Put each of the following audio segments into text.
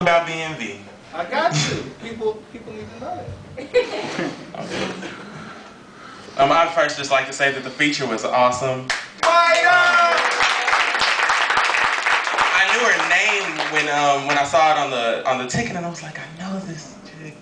about BMV. I got you. People need to know that. Okay. I'd first just like to say that the feature was awesome. I knew her name when I saw it on the ticket, and I was like, I know this chick.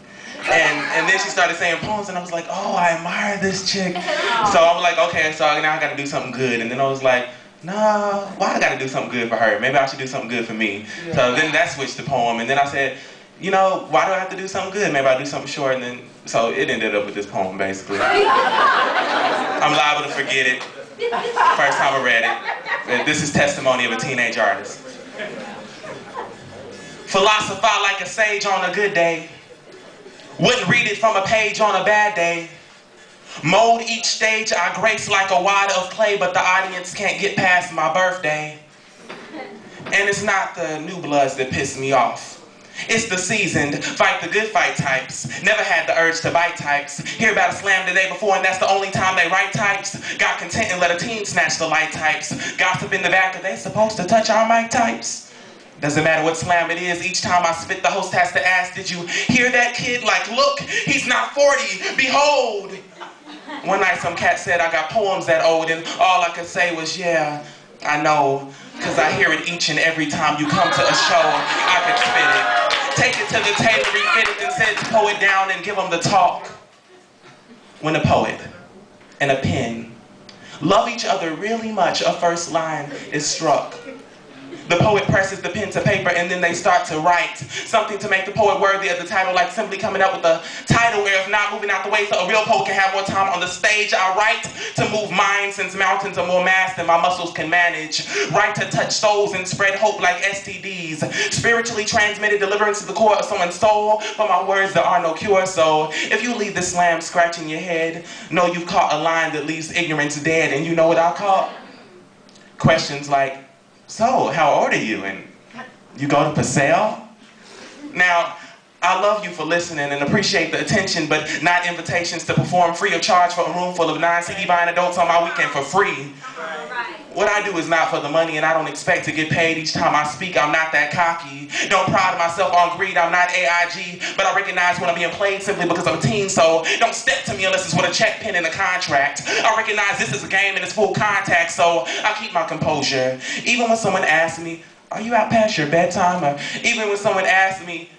And then she started saying poems, and I was like, oh, I admire this chick. So I was like, okay, so now I got to do something good. And then I was like, no, why I got to do something good for her? Maybe I should do something good for me. Yeah. So then that switched the poem, and then I said, you know, why do I have to do something good? Maybe I'll do something short, and then, so it ended up with this poem, basically. I'm liable to forget it. First time I read it. This is testimony of a teenage artist. Philosophize like a sage on a good day. Wouldn't read it from a page on a bad day. Mold each stage I grace like a wad of clay, but the audience can't get past my birthday. And it's not the new bloods that piss me off. It's the seasoned, fight the good fight types. Never had the urge to bite types. Hear about a slam the day before and that's the only time they write types. Got content and let a team snatch the light types. Gossip in the back, are they supposed to touch our mic types? Doesn't matter what slam it is, each time I spit the host has to ask, did you hear that kid? Like, look, he's not 40, behold. One night some cat said I got poems that old, and all I could say was, yeah, I know, because I hear it each and every time you come to a show. I could spit it. Take it to the table, refit it, and sit the poet down and give him the talk. When a poet and a pen love each other really much, a first line is struck. The poet presses the pen to paper and then they start to write something to make the poet worthy of the title, like simply coming up with a title where if not moving out the way so a real poet can have more time on the stage. I write to move minds since mountains are more mass than my muscles can manage. Write to touch souls and spread hope like STDs. Spiritually transmitted deliverance to the core of someone's soul. For my words there are no cure, so if you leave the slam scratching your head, know you've caught a line that leaves ignorance dead. And you know what I call? Questions like, so, how old are you? And you go to Paseo? Now, I love you for listening and appreciate the attention, but not invitations to perform free of charge for a room full of 9 CD buying adults on my weekend for free. What I do is not for the money, and I don't expect to get paid each time I speak. I'm not that cocky. Don't pride myself on greed. I'm not AIG, but I recognize when I'm being played simply because I'm a teen, so don't step to me unless it's with a check pen and a contract. I recognize this is a game and it's full contact, so I keep my composure. Even when someone asks me, are you out past your bedtime? Or even when someone asks me,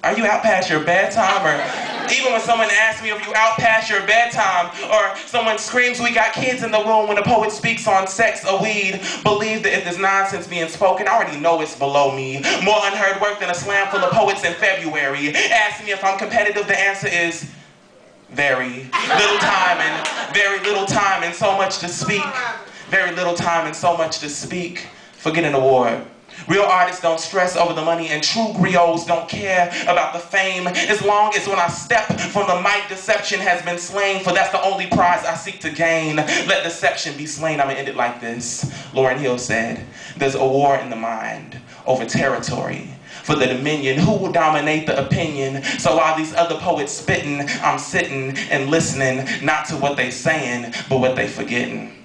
are you out past your bedtime? Or even when someone asks me, are you out past your bedtime? Or someone screams, we got kids in the room when a poet speaks on sex or weed. Believe that if there's nonsense being spoken, I already know it's below me. More unheard work than a slam full of poets in February. Ask me if I'm competitive, the answer is very little time and very little time and so much to speak. Very little time and so much to speak. Forget an award. Real artists don't stress over the money and true griots don't care about the fame as long as when I step from the mic deception has been slain, for that's the only prize I seek to gain. Let deception be slain. I'm gonna end it like this. Lauryn Hill said, there's a war in the mind over territory for the dominion. Who will dominate the opinion? So while these other poets spitting, I'm sitting and listening, not to what they saying, but what they forgetting.